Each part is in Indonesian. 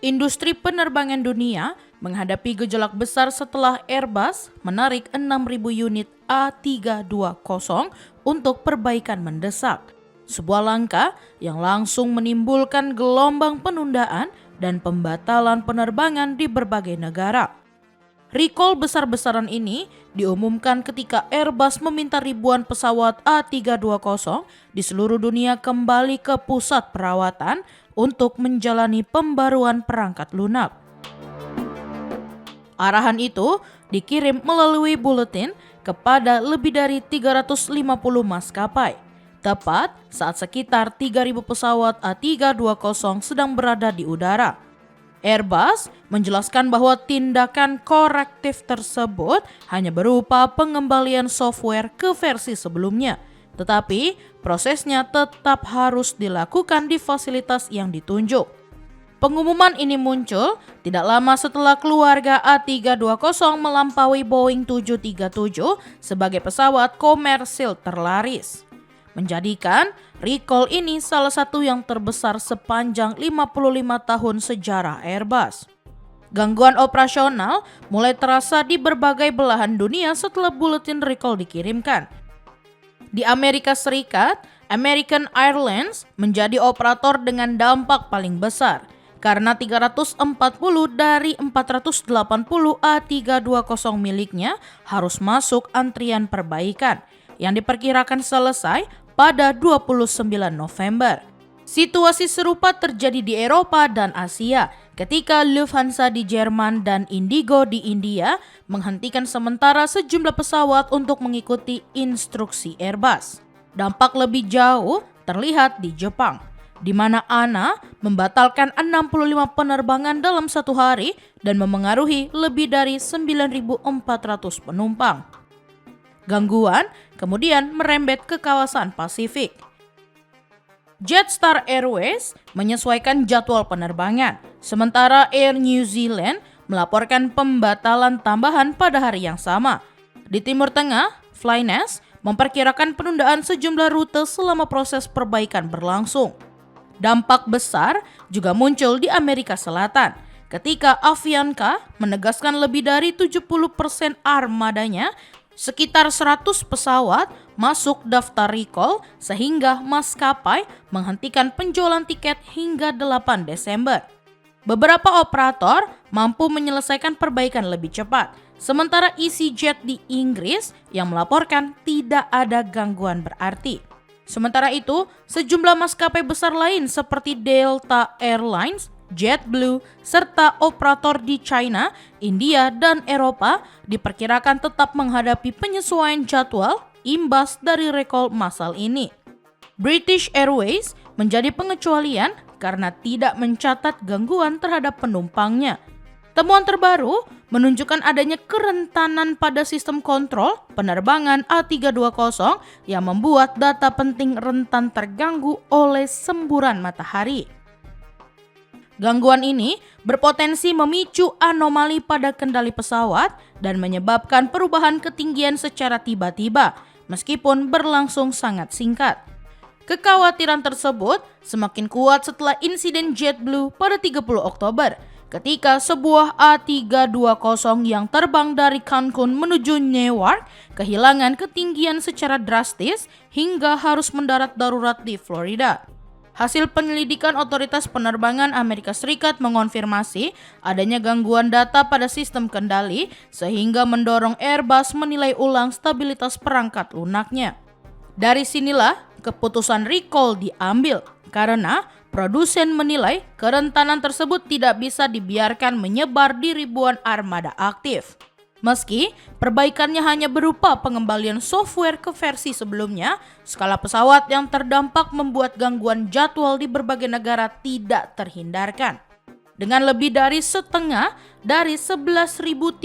Industri penerbangan dunia menghadapi gejolak besar setelah Airbus menarik 6.000 unit A320 untuk perbaikan mendesak. Sebuah langkah yang langsung menimbulkan gelombang penundaan dan pembatalan penerbangan di berbagai negara. Recall besar-besaran ini diumumkan ketika Airbus meminta ribuan pesawat A320 di seluruh dunia kembali ke pusat perawatan untuk menjalani pembaruan perangkat lunak. Arahan itu dikirim melalui buletin kepada lebih dari 350 maskapai, tepat saat sekitar 3.000 pesawat A320 sedang berada di udara. Airbus menjelaskan bahwa tindakan korektif tersebut hanya berupa pengembalian software ke versi sebelumnya, tetapi prosesnya tetap harus dilakukan di fasilitas yang ditunjuk. Pengumuman ini muncul tidak lama setelah keluarga A320 melampaui Boeing 737 sebagai pesawat komersil terlaris, menjadikan recall ini salah satu yang terbesar sepanjang 55 tahun sejarah Airbus. Gangguan operasional mulai terasa di berbagai belahan dunia setelah buletin recall dikirimkan. Di Amerika Serikat, American Airlines menjadi operator dengan dampak paling besar karena 340 dari 480 A320 miliknya harus masuk antrian perbaikan yang diperkirakan selesai pada 29 November. Situasi serupa terjadi di Eropa dan Asia ketika Lufthansa di Jerman dan Indigo di India menghentikan sementara sejumlah pesawat untuk mengikuti instruksi Airbus. Dampak lebih jauh terlihat di Jepang, di mana ANA membatalkan 65 penerbangan dalam satu hari dan memengaruhi lebih dari 9.400 penumpang. Gangguan kemudian merembet ke kawasan Pasifik. Jetstar Airways menyesuaikan jadwal penerbangan, sementara Air New Zealand melaporkan pembatalan tambahan pada hari yang sama. Di Timur Tengah, Flyness memperkirakan penundaan sejumlah rute selama proses perbaikan berlangsung. Dampak besar juga muncul di Amerika Selatan ketika Avianca menegaskan lebih dari 70% armadanya, sekitar 100 pesawat, masuk daftar recall sehingga maskapai menghentikan penjualan tiket hingga 8 Desember. Beberapa operator mampu menyelesaikan perbaikan lebih cepat, sementara EasyJet di Inggris yang melaporkan tidak ada gangguan berarti. Sementara itu, sejumlah maskapai besar lain seperti Delta Airlines, JetBlue, serta operator di China, India, dan Eropa diperkirakan tetap menghadapi penyesuaian jadwal imbas dari recall massal ini. British Airways menjadi pengecualian karena tidak mencatat gangguan terhadap penumpangnya. Temuan terbaru menunjukkan adanya kerentanan pada sistem kontrol penerbangan A320 yang membuat data penting rentan terganggu oleh semburan matahari. Gangguan ini berpotensi memicu anomali pada kendali pesawat dan menyebabkan perubahan ketinggian secara tiba-tiba, meskipun berlangsung sangat singkat. Kekhawatiran tersebut semakin kuat setelah insiden JetBlue pada 30 Oktober, ketika sebuah A320 yang terbang dari Cancun menuju Newark kehilangan ketinggian secara drastis hingga harus mendarat darurat di Florida. Hasil penyelidikan otoritas penerbangan Amerika Serikat mengonfirmasi adanya gangguan data pada sistem kendali sehingga mendorong Airbus menilai ulang stabilitas perangkat lunaknya. Dari sinilah keputusan recall diambil karena produsen menilai kerentanan tersebut tidak bisa dibiarkan menyebar di ribuan armada aktif. Meski perbaikannya hanya berupa pengembalian software ke versi sebelumnya, skala pesawat yang terdampak membuat gangguan jadwal di berbagai negara tidak terhindarkan. Dengan lebih dari setengah dari 11.300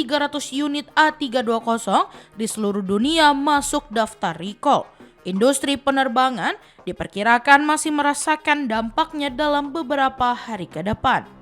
unit A320 di seluruh dunia masuk daftar recall, industri penerbangan diperkirakan masih merasakan dampaknya dalam beberapa hari ke depan.